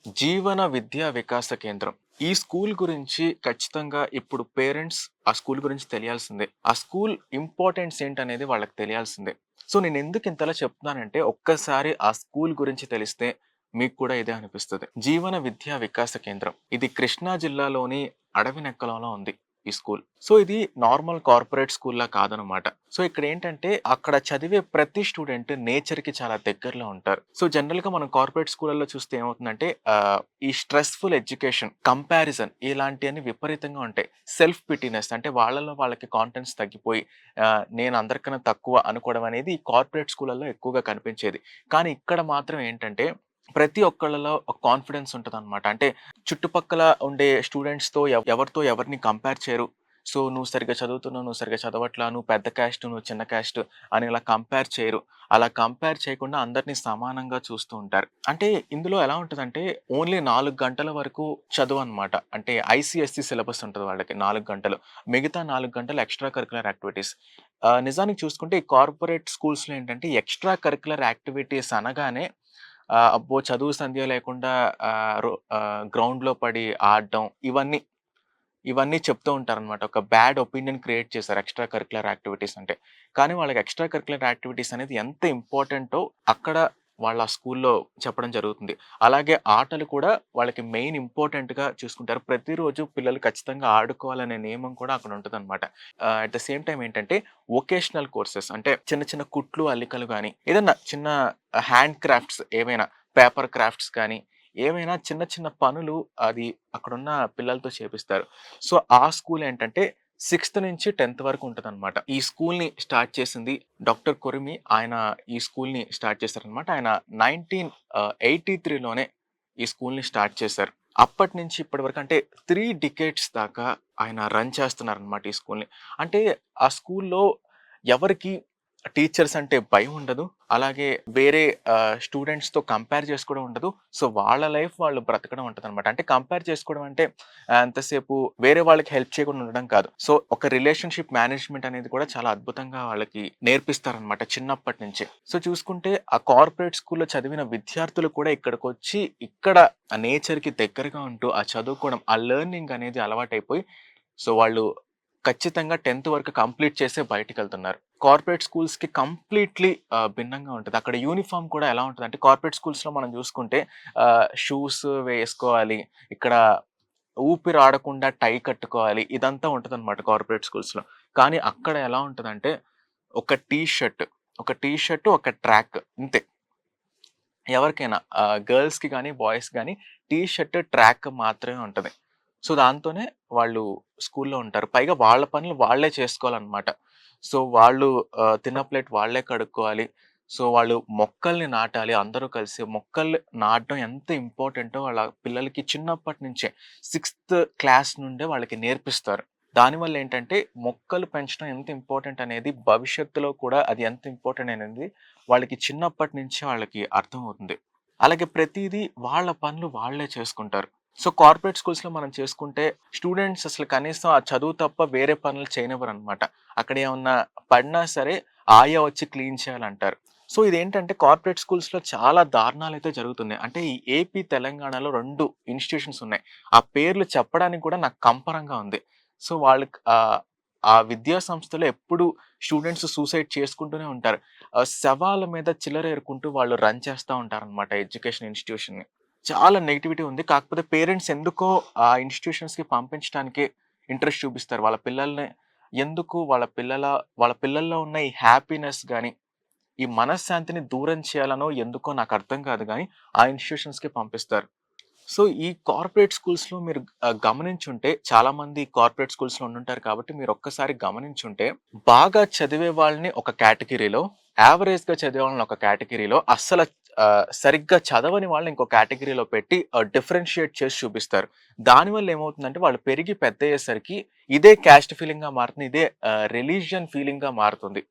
జీవన విద్యా వికాస కేంద్రం. ఈ స్కూల్ గురించి ఖచ్చితంగా ఇప్పుడు పేరెంట్స్ ఆ స్కూల్ గురించి తెలియాల్సిందే. ఆ స్కూల్ ఇంపార్టెన్స్ ఏంటనేది వాళ్ళకి తెలియాల్సిందే. సో, నేనెందుకు ఇంతలా చెప్తున్నానంటే, ఒక్కసారి ఆ స్కూల్ గురించి తెలిస్తే మీకు కూడా ఇదే అనిపిస్తది. జీవన విద్యా వికాస కేంద్రం. ఇది కృష్ణా జిల్లాలోని అడవినెక్కలలో ఉంది ఈ స్కూల్. సో, ఇది నార్మల్ కార్పొరేట్ స్కూల్‌లా కాదనమాట. సో, ఇక్కడేంటంటే అక్కడ చదివే ప్రతి స్టూడెంట్ నేచర్‌కి చాలా దగ్గరలో ఉంటారు. సో, జనరల్‌గా మనం కార్పొరేట్ స్కూల్‌లలో చూస్తే ఏమవుతుందంటే ఈ స్ట్రెస్‌ఫుల్ ఎడ్యుకేషన్, కంపారిజన్ ఇలాంటియన్నీ విపరీతంగా ఉంటాయి. సెల్ఫ్ పిటీనెస్ అంటే వాళ్ళలో వాళ్ళకి కాన్ఫిడెన్స్ తగ్గిపోయి నేను అందరికన్నా తక్కువ అనుకోవడం అనేది ఈ కార్పొరేట్ స్కూల్‌లలో ఎక్కువగా కనిపించేది. కానీ ఇక్కడ మాత్రం ఏంటంటే ప్రతి ఒక్కళ్ళలో ఒక కాన్ఫిడెన్స్ ఉంటదనమాట. అంటే చుట్టుపక్కల ఉండే స్టూడెంట్స్‌తో ఎవరితో ఎవరిని కంపేర్ చేయరు. సో, నువ్వు సరిగ్గా చదువుతున్నావు, నువ్వు సరిగ్గా చదవట్లా, నువ్వు పెద్ద క్యాస్ట్, నువ్వు చిన్న క్యాస్ట్ అని ఇలా కంపేర్ చేయరు. అలా కంపేర్ చేయకుండా అందరిని సమానంగా చూస్తూ ఉంటారు. అంటే ఇందులో ఎలా ఉంటదంటే ఓన్లీ 4 గంటల వరకు చదువనమాట. అంటే ఐసీఎస్‌ఈ సిలబస్ ఉంటది వాళ్ళకి 4 గంటలు. మిగతా 4 గంటలు ఎక్స్‌ట్రా కరిక్యులర్ యాక్టివిటీస్. నిజానికి చూసుకుంటే ఈ కార్పొరేట్ స్కూల్స్‌లో ఏంటంటే ఎక్స్‌ట్రా కరిక్యులర్ యాక్టివిటీస్ అనగానే అబ్బో! చదువు సంధ్య లేకుండా గ్రౌండ్‌లో పడి ఆడడం ఇవన్నీ చెప్తూ ఉంటారనమాట. ఒక బ్యాడ్ ఒపీనియన్ క్రియేట్ చేశారు ఎక్స్‌ట్రా కరిక్యులర్ యాక్టివిటీస్ అంటే. కానీ వాళ్ళకి ఎక్స్‌ట్రా కరిక్యులర్ యాక్టివిటీస్ అనేది ఎంత ఇంపార్టెంటో అక్కడ వాళ్ళ స్కూల్‌లో చెప్పడం జరుగుతుంది. అలాగే ఆటలు కూడా వాళ్ళకి మెయిన్ ఇంపార్టెంట్‌గా చూసుకుంటారు. ప్రతిరోజు పిల్లలు ఖచ్చితంగా ఆడుకోవాలనే నియమం కూడా అక్కడ ఉంటదనమాట. అట్ ద సేమ్ టైమ్ ఏంటంటే వొకేషనల్ కోర్సెస్ అంటే చిన్న చిన్న కుట్లు, అల్లికలు గాని, ఏదన్నా చిన్న హ్యాండ్ క్రాఫ్ట్స్ ఏవైనా పేపర్ క్రాఫ్ట్స్ కానీ ఏవైనా చిన్న చిన్న పనులు అది అక్కడున్న పిల్లలతో చేపిస్తారు. సో, ఆ స్కూల్ ఏంటంటే 6థ్ నుంచి 10థ్ వరకు ఉంటదనమాట. ఈ స్కూల్‌ని స్టార్ట్ చేసింది డాక్టర్ కొరిమి. ఆయన ఈ స్కూల్‌ని స్టార్ట్ చేశారనమాట. ఆయన 1983లోనే ఈ స్కూల్‌ని స్టార్ట్ చేశారు. అప్పటి నుంచి ఇప్పటి వరకు అంటే 3 డికేడ్స్ దాకా ఆయన రన్ చేస్తున్నారనమాట ఈ స్కూల్‌ని. అంటే ఆ స్కూల్‌లో ఎవరికీ టీచర్స్ అంటే భయం ఉండదు. అలాగే వేరే స్టూడెంట్స్‌తో కంపేర్ చేసుకోవడం ఉండదు. సో, వాళ్ళ లైఫ్ వాళ్ళు బ్రతకడం ఉంటదనమాట. అంటే కంపేర్ చేసుకోవడం అంటే ఎంతసేపు వేరే వాళ్ళకి హెల్ప్ చేయకుండా ఉండడం కాదు. సో, ఒక రిలేషన్‌షిప్ మేనేజ్‌మెంట్ అనేది కూడా చాలా అద్భుతంగా వాళ్ళకి నేర్పిస్తారనమాట చిన్నప్పటి నుంచే. సో, చూసుకుంటే ఆ కార్పొరేట్ స్కూల్‌లో చదివిన విద్యార్థులు కూడా ఇక్కడికొచ్చి ఇక్కడ ఆ నేచర్‌కి దగ్గరగా ఉంటూ ఆ చదువుకోవడం, ఆ లెర్నింగ్ అనేది అలవాటైపోయి సో, వాళ్ళు ఖచ్చితంగా 10థ్ వరకు కంప్లీట్ చేసే బయటికెళ్తున్నారు. కార్పొరేట్ స్కూల్స్‌కి కంప్లీట్‌లీ భిన్నంగా ఉంటది. అక్కడ యూనిఫార్మ్ కూడా ఎలా ఉంటదంటే కార్పొరేట్ స్కూల్స్‌లో మనం చూసుకుంటే షూస్ వేసుకోవాలి. ఇక్కడ ఊపిరాడకుండా టై కట్టుకోవాలి. ఇదంతా ఉంటదనమాట కార్పొరేట్ స్కూల్స్‌లో. కానీ అక్కడ ఎలా ఉంటదంటే ఒక టీ షర్ట్, ఒక ట్రాక్ ఇంతే. ఎవరికైనా గర్ల్స్‌కి గాని, బాయ్స్‌కి గాని టీ షర్ట్, ట్రాక్ మాత్రమే ఉంటది. సో, దాంతోనే వాళ్ళు స్కూల్‌లో ఉంటారు. పైగా వాళ్ళ పనులు వాళ్ళే చేసుకోవాలనమాట. సో, వాళ్ళు తిన్న ప్లేట్ వాళ్ళే కడుక్కోవాలి. సో, వాళ్ళు మొక్కల్ని నాటాలి అందరూ కలిసి. మొక్కలు నాటడం ఎంత ఇంపార్టెంటో వాళ్ళ పిల్లలకి చిన్నప్పటి నుంచే 6థ్ క్లాస్ నుండే వాళ్ళకి నేర్పిస్తారు. దానివల్ల ఏంటంటే మొక్కలు పెంచడం ఎంత ఇంపార్టెంట్ అనేది భవిష్యత్తులో కూడా అది ఎంత ఇంపార్టెంట్ అనేది వాళ్ళకి చిన్నప్పటి నుంచే వాళ్ళకి అర్థమవుతుంది. అలాగే ప్రతీదీ వాళ్ళ పనులు వాళ్ళే చేసుకుంటారు. సో, కార్పొరేట్ స్కూల్స్‌లో మనం చేసుకుంటే స్టూడెంట్స్ అసలు కనీసం ఆ చదువు తప్ప వేరే పనులు చేయనివ్వరనమాట. అక్కడ ఏమన్నా పడినా సరే ఆయా వచ్చి క్లీన్ చేయాలంటారు. సో, ఇదేంటంటే కార్పొరేట్ స్కూల్స్‌లో చాలా దారుణాలైతే జరుగుతున్నాయి. అంటే ఈ ఏపీ, తెలంగాణలో 2 ఇన్‌స్టిట్యూషన్స్ ఉన్నాయి. ఆ పేర్లు చెప్పడానికి కూడా నాకు కంపరంగా ఉంది. సో, వాళ్ళకి ఆ విద్యా సంస్థలో ఎప్పుడు స్టూడెంట్స్ సూసైడ్ చేసుకుంటూనే ఉంటారు. శవాల మీద చిల్లరేరుకుంటూ వాళ్ళు రన్ చేస్తా ఉంటారనమాట ఎడ్యుకేషన్ ఇన్‌స్టిట్యూషన్‌ని. చాలా నెగటివిటీ ఉంది. కాకపోతే పేరెంట్స్ ఎందుకో ఆ ఇన్‌స్టిట్యూషన్స్‌కి పంపించటానికే ఇంట్రెస్ట్ చూపిస్తారు. వాళ్ళ పిల్లల్ని ఎందుకు వాళ్ళ పిల్లల్లో ఉన్న ఈ హ్యాపీనెస్ గాని, ఈ మనశ్శాంతిని దూరం చేయాలనో ఎందుకో నాకర్థం కాదు గానీ, ఆ ఇన్‌స్టిట్యూషన్స్‌కి పంపిస్తారు. సో, ఈ కార్పొరేట్ స్కూల్స్‌లో మీరు గమనించుంటే చాలామంది కార్పొరేట్ స్కూల్స్‌లో ఉండుంటారు కాబట్టి మీరొక్కసారి గమనించుంటే, బాగా చదివే వాళ్ళని ఒక కేటగిరీలో, యావరేజ్‌గా చదివే వాళ్ళని ఒక కేటగిరీలో, అస్సల సరిగ్గా చదవని వాళ్ళని ఇంకో కేటగిరీలో పెట్టి డిఫరెన్షియేట్ చేసి చూపిస్తారు. దానివల్ల ఏమవుతుందంటే వాళ్ళు పెరిగి పెద్దయ్యేసరికి ఇదే క్యాస్ట్ ఫీలింగ్‌గా మారుతుంది. ఇదే రిలీజియన్ ఫీలింగ్‌గా మారుతుంది.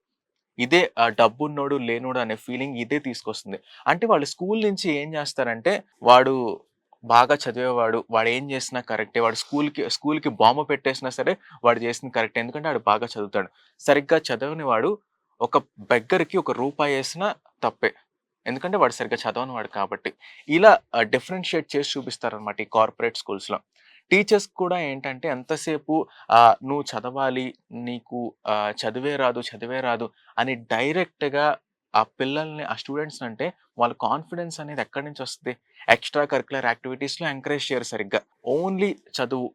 ఇదే డబ్బున్నోడు, లేనోడు అనే ఫీలింగ్ ఇదే తీసుకొస్తుంది. అంటే వాళ్ళు స్కూల్ నుంచి ఏం జేస్తారంటే, వాడు బాగా చదివేవాడు, వాడేం జేసినా కరెక్టే. వాడు స్కూల్‌కి బాంబు పెట్టేసినా సరే, వాడు జేసింది కరెక్టే. ఎందుకంటే ఆడు బాగా చదువుతాడు. సరిగ్గా చదవని వాడు ఒక బెగ్గర్‌కి ఒక రూపాయేసినా తప్పే. ఎందుకంటే వాడు సరిగ్గా చదవని వాడు కాబట్టి. ఇలా డిఫరెన్షియేట్ చేసి చూపిస్తారనమాట ఈ కార్పొరేట్ స్కూల్స్‌లో. టీచర్స్ కూడా ఏంటంటే ఎంతసేపు నువ్వు చదవాలి, నీకు చదివే రాదు, చదివే రాదు అని డైరెక్ట్‌గా ఆ పిల్లల్ని, ఆ స్టూడెంట్స్‌ని అంటే వాళ్ళ కాన్ఫిడెన్స్ అనేది ఎక్కడి నుంచి వస్తది? ఎక్స్‌ట్రా కరిక్యులర్ యాక్టివిటీస్‌లో ఎంకరేజ్ చేయరు సరిగ్గా. ఓన్లీ చదువు,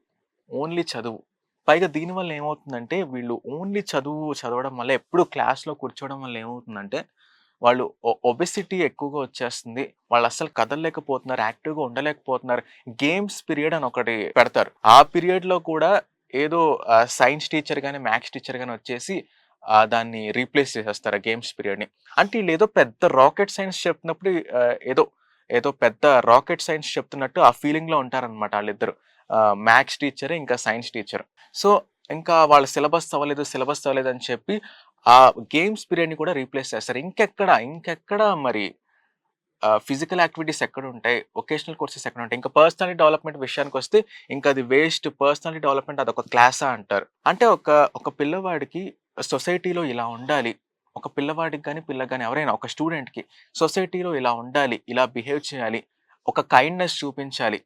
ఓన్లీ చదువు. పైగా దీనివల్ల ఏమవుతుందంటే వీళ్ళు ఓన్లీ చదువు చదవడం వల్ల ఎప్పుడు క్లాస్‌లో కూర్చోవడం వల్ల ఏమవుతుందంటే వాళ్ళు ఒబెసిటీ ఎక్కువగా వచ్చేస్తుంది. వాళ్ళసలు కదలలేకపోతున్నారు. యాక్టివ్‌గా ఉండలేకపోతున్నారు. గేమ్స్ పీరియడ్ అని ఒకటి పెడతారు. ఆ పీరియడ్‌లో కూడా ఏదో సైన్స్ టీచర్ గాని, మ్యాథ్స్ టీచర్ గాని వచ్చేసి దాన్ని రీప్లేస్ చేసేస్తారు ఆ గేమ్స్ పీరియడ్‌ని. అంటే ఈళ్ళేదో పెద్ద రాకెట్ సైన్స్ చెప్తున్నప్పుడు ఏదో, ఏదో పెద్ద రాకెట్ సైన్స్ చెప్తున్నట్టు ఆ ఫీలింగ్‌లో ఉంటారనమాట ఆళ్ళిద్దరు. మ్యాథ్స్ టీచర్, ఇంకా సైన్స్ టీచర్. సో, ఇంకా వాళ్ళ సిలబస్ అవ్వలేదు, సిలబస్ అవ్వలేదు అని చెప్పి ఆ గేమ్స్ పీరియడ్‌ని కూడా రీప్లేస్ చేస్తారు. ఇంకెక్కడ మరి ఫిజికల్ యాక్టివిటీస్ ఎక్కడుంటాయి? వొకేషనల్ కోర్సెస్ ఎక్కడుంటాయి? ఇంకా పర్సనాలిటీ డెవలప్‌మెంట్ విషయానికొస్తే ఇంక అది వేస్ట్. పర్సనాలిటీ డెవలప్‌మెంట్ అదొక క్లాసా అంటారు. అంటే ఒక పిల్లవాడికి సొసైటీలో ఇలా ఉండాలి. ఒక పిల్లవాడికి గాని, పిల్లకి గాని ఎవరైనా ఒక స్టూడెంట్‌కి సొసైటీలో ఇలా ఉండాలి. ఇలా బిహేవ్ చేయాలి. ఒక కైండ్‌నెస్ చూపించాలి.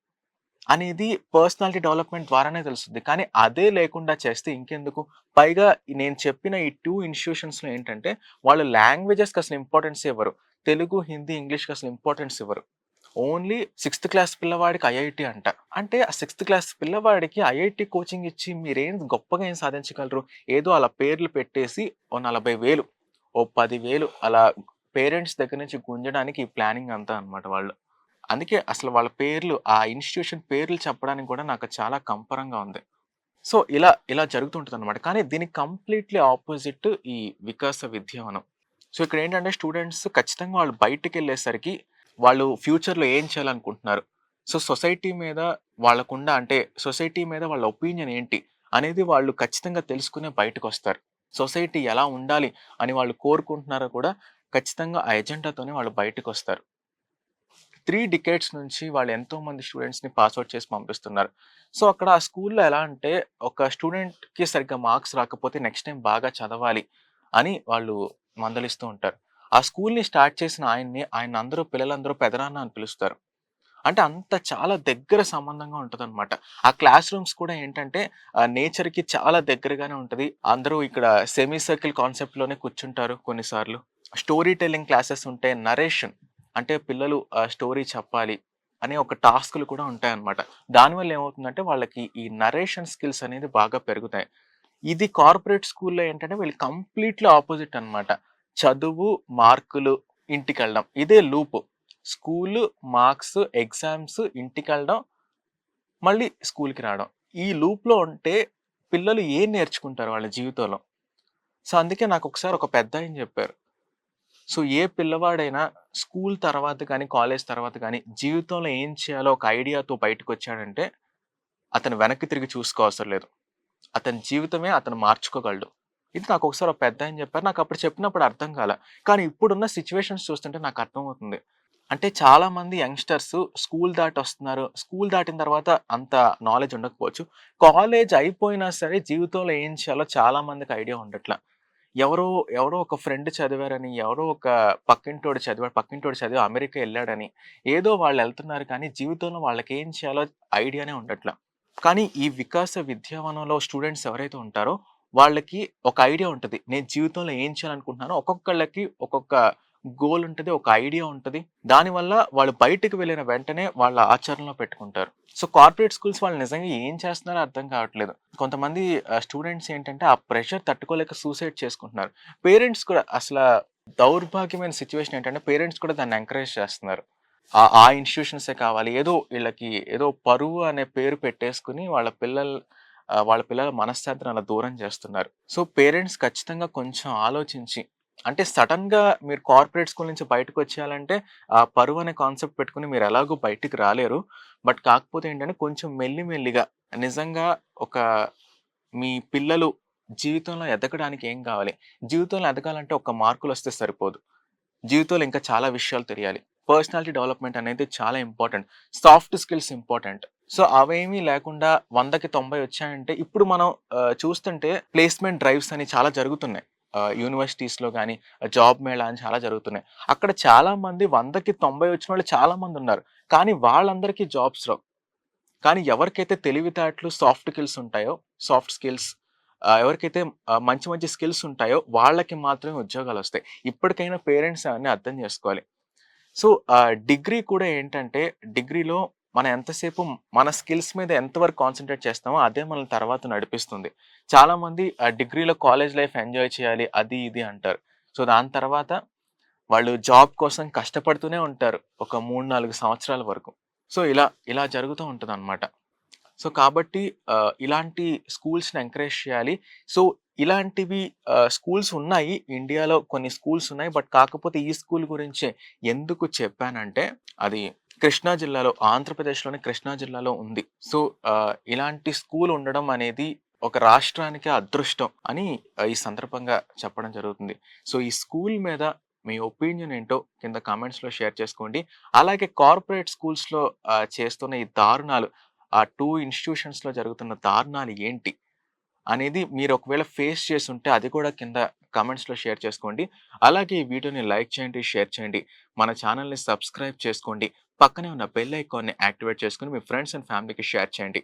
అనేది పర్సనాలిటీ డెవలప్‌మెంట్ ద్వారానే తెలుస్తది. కానీ అదే లేకుండా చేస్తే ఇంకెందుకు? పైగా నేను చెప్పిన ఈ 2 ఇన్‌స్టిట్యూషన్స్‌లో ఏంటంటే, వాళ్ళు లాంగ్వేజెస్‌కి అసలు ఇంపార్టెన్స్ ఇవ్వరు. తెలుగు, హిందీ, ఇంగ్లీష్‌కి అసలు ఇంపార్టెన్స్ ఇవ్వరు. ఓన్లీ సిక్స్త్ క్లాస్ పిల్లవాడికి ఐఐటీ అంట. అంటే ఆ సిక్స్త్ క్లాస్ పిల్లవాడికి ఐఐటీ కోచింగ్ ఇచ్చి మీరేం గొప్పగా ఏం సాధించగలరు? ఏదో అలా పేర్లు పెట్టేసి ఓ 40,000 ఓ 10,000 అలా పేరెంట్స్ దగ్గర నుంచి గుంజడానికి ఈ ప్లానింగ్ అంతా అన్నమాట వాళ్ళు. అందుకే అసలు వాళ్ళ పేర్లు, ఆ ఇన్‌స్టిట్యూషన్ పేర్లు చెప్పడానికి కూడా నాకు చాలా కంపరంగా ఉంది. సో, ఇలా జరుగుతుంటదనమాట. కానీ దీనికి కంప్లీట్‌లీ ఆపోజిట్ ఈ వికాస విద్యావనం. సో, ఇక్కడేంటంటే స్టూడెంట్స్ ఖచ్చితంగా వాళ్ళు బయటికెళ్ళేసరికి వాళ్ళు ఫ్యూచర్‌లో ఏం చేయాలనుకుంటున్నారు? సో, సొసైటీ మీద వాళ్ళకున్న అంటే సొసైటీ మీద వాళ్ళ ఒపీనియన్ ఏంటి? అనేది వాళ్ళు ఖచ్చితంగా తెలుసుకునే బయటకొస్తారు. సొసైటీ ఎలా ఉండాలి అని వాళ్ళు కోరుకుంటున్నారో కూడా ఖచ్చితంగా ఆ ఎజెండాతోనే వాళ్ళు బయటకొస్తారు. 3 డికేడ్స్ నుంచి వాళ్ళు ఎంతోమంది స్టూడెంట్స్‌ని పాస్ ఔట్ చేసి పంపిస్తున్నారు. సో, అక్కడ ఆ స్కూల్‌లో ఎలా అంటే, ఒక స్టూడెంట్‌కి సరిగ్గా మార్క్స్ రాకపోతే నెక్స్ట్ టైమ్ బాగా చదవాలి అని వాళ్ళు మందలిస్తూ ఉంటారు. ఆ స్కూల్‌ని స్టార్ట్ చేసిన ఆయన్నందరూ పిల్లలందరూ పెదనాన్న అని పిలుస్తారు. అంటే అంత చాలా దగ్గర సంబంధంగా ఉంటదనమాట. ఆ క్లాస్ రూమ్స్ కూడా ఏంటంటే నేచర్‌కి చాలా దగ్గరగానే ఉంటది. అందరూ ఇక్కడ సెమీ సర్కిల్ కాన్సెప్ట్‌లోనే కూర్చుంటారు కొన్నిసార్లు. స్టోరీ టెల్లింగ్ క్లాసెస్ ఉంటాయి. నరేషన్ అంటే పిల్లలు స్టోరీ చెప్పాలి అనే ఒక టాస్క్‌లు కూడా ఉంటాయన్నమాట. దానివల్ల ఏమవుతుందంటే వాళ్ళకి ఈ నరేషన్ స్కిల్స్ అనేది బాగా పెరుగుతాయి. ఇది కార్పొరేట్ స్కూల్‌లో ఏంటంటే వీళ్ళు కంప్లీట్‌లీ అపోజిట్ అన్నమాట. చదువు, మార్కులు, ఇంటికెళ్ళడం. ఇదే లూప్. స్కూలు, మార్క్స్, ఎగ్జామ్స్, ఇంటికెళ్ళడం, మళ్ళీ స్కూల్‌కి రావడం. ఈ లూప్‌లో ఉంటే పిల్లలు ఏం నేర్చుకుంటారు వాళ్ళ జీవితంలో? సో, అందుకే నాకొకసారి ఒక పెద్దాయన జెప్పారు. సో, ఏ పిల్లవాడైనా స్కూల్ తర్వాత గాని, కాలేజ్ తర్వాత గాని, జీవితంలో ఏం చేయాలో ఒక ఐడియాతో బయటకొచ్చాడంటే, అతను వెనక్కి తిరిగి చూసుకోవసరం లేదు. అతని జీవితమే అతను మార్చుకోగలడు. ఇది నాకొకసారి ఒక పెద్దాయన జెప్పారు. నాకప్పుడు చెప్పినప్పుడు అర్థం కాలా. కానీ ఇప్పుడున్న సిట్యుయేషన్స్ చూస్తుంటే నాకర్థమవుతుంది. అంటే చాలామంది యంగ్‌స్టర్స్ స్కూల్ దాటొస్తున్నారు. స్కూల్ దాటిన తర్వాత అంత నాలెడ్జ్ ఉండకపోవచ్చు. కాలేజ్ అయిపోయినా సరే జీవితంలో ఏం చేయాలో చాలా మందికి ఐడియా ఉండట్ల. ఎవరో ఎవరో ఒక ఫ్రెండ్ చదివారని, ఎవరో ఒక పక్కింటోడు చదివి అమెరికా ఎళ్ళాడని, ఏదో వాళ్ళెళ్తున్నారు కానీ జీవితంలో వాళ్ళకేం చేయాలో ఐడియానే ఉండట్ల. కానీ ఈ వికాస విద్యావనంలో స్టూడెంట్స్ ఎవరైతే ఉంటారో వాళ్ళకి ఒక ఐడియా ఉంటది. నేను జీవితంలో ఏం చేయాలనుకుంటున్నానో ఒక్కొక్కళ్ళకి ఒక్కొక్క గోల్ ఉంటది. ఒక ఐడియా ఉంటది. దానివల్ల వాళ్ళు బయటికి వెళ్ళిన వెంటనే వాళ్ళ ఆచరణలో పెట్టుకుంటారు. సో, కార్పొరేట్ స్కూల్స్ వాళ్ళు నిజంగా ఏం చేస్తున్నారో అర్థం కావట్లేదు. కొంతమంది స్టూడెంట్స్ ఏంటంటే ఆ ప్రెషర్ తట్టుకోలేక సూసైడ్ చేసుకుంటున్నారు. పేరెంట్స్ కూడా దౌర్భాగ్యమైన సిట్యుయేషన్ ఏంటంటే పేరెంట్స్ కూడా దాన్ని ఎంకరేజ్ చేస్తున్నారు. ఆ ఇన్‌స్టిట్యూషన్సే కావాలి. ఏదో ఈళ్ళకి ఏదో పరువు అనే పేరు పెట్టేసుకొని వాళ్ళ పిల్లల మనశ్శాంతిని అలా దూరం చేస్తున్నారు. సో, పేరెంట్స్ ఖచ్చితంగా కొంచెం ఆలోచించి అంటే సడెన్‌గా మీరు కార్పొరేట్ స్కూల్ నుంచి బయటకొచ్చేయాలంటే పరువు అనే కాన్సెప్ట్ పెట్టుకొని మీరు ఎలాగో బయటికి రాలేరు. బట్ కాకపోతే ఏంటంటే కొంచెం మెల్లిగా నిజంగా ఒక మీ పిల్లలు జీవితంలో ఎదగడానికి ఏం కావాలి? జీవితంలో ఎదగాలంటే ఒక్క మార్కులొస్తే సరిపోదు. జీవితంలో ఇంకా చాలా విషయాలు తెలియాలి. పర్సనాలిటీ డెవలప్‌మెంట్ అనేది చాలా important. Soft skills important. So, అవేమీ లేకుండా 100కి 90 వచ్చాయంటే ఇప్పుడు మనం చూస్తుంటే ప్లేస్‌మెంట్ డ్రైవ్స్ అని చాలా జరుగుతున్నాయి. యూనివర్సిటీస్‌లో గాని, జాబ్ మేళా అని చాలా జరుగుతున్నాయి. అక్కడ చాలామంది 100కి 90 వచ్చినోళ్ళు చాలామందున్నారు. కానీ వాళ్ళందరికీ జాబ్స్ రావు. కానీ ఎవరికైతే తెలివితేటలు, సాఫ్ట్ స్కిల్స్ ఎవరికైతే మంచి మంచి స్కిల్స్ ఉంటాయో వాళ్ళకి మాత్రమే ఉద్యోగాలొస్తాయి. ఇప్పటికైనా పేరెంట్స్ అవన్నీ అర్థం జేసుకోవాలి. సో, డిగ్రీ కూడా ఏంటంటే, డిగ్రీలో మనం ఎంతసేపు మన స్కిల్స్ మీద ఎంతవరకు కాన్సంట్రేట్ చేస్తామో అదే మనల్ని తర్వాత నడిపిస్తుంది. చాలామంది డిగ్రీలో కాలేజ్ లైఫ్ ఎంజాయ్ చేయాలి అది ఇది అంటారు. సో, దాని తర్వాత వాళ్ళు జాబ్ కోసం కష్టపడుతూనే ఉంటారు. ఒక 3, 4 సంవత్సరాల వరకు. సో, ఇలా జరుగుతూ ఉంటదనమాట. సో, కాబట్టి ఇలాంటి స్కూల్స్‌ని ఎంకరేజ్ చేయాలి. సో, ఇలాంటివి స్కూల్స్ ఉన్నాయి. ఇండియాలో కొన్ని స్కూల్స్ ఉన్నాయి. బట్ కాకపోతే ఈ స్కూల్ గురించే ఎందుకు చెప్పానంటే, అది కృష్ణా జిల్లాలో ఆంధ్రప్రదేశ్‌లోని కృష్ణా జిల్లాలో ఉంది. సో, ఇలాంటి స్కూల్ ఉండడం అనేది ఒక రాష్ట్రానికే అదృష్టం అని ఈ సందర్భంగా చెప్పడం జరుగుతుంది. సో, ఈ స్కూల్ మీద మీ ఒపీనియన్ ఏంటో కింద కామెంట్స్‌లో షేర్ చేసుకోండి. అలాగే కార్పొరేట్ స్కూల్స్‌లో చేస్తున్న ఈ దారుణాలు ఆ 2 ఇన్‌స్టిట్యూషన్స్‌లో జరుగుతున్న దారుణాలు ఏంటి? అనేది మీరు ఒకవేళ ఫేస్ చేసుంటే అది కూడా కింద కామెంట్స్‌లో షేర్ చేసుకోండి. అలాగే ఈ వీడియోని లైక్ చేయండి, షేర్ చేయండి. మన ఛానెల్‌ని సబ్స్క్రైబ్ చేసుకోండి. పక్కనే ఉన్న బెల్ ఐకాన్‌ని యాక్టివేట్ చేసుకొని మీ ఫ్రెండ్స్ అండ్ ఫ్యామిలీకి షేర్ చేయండి.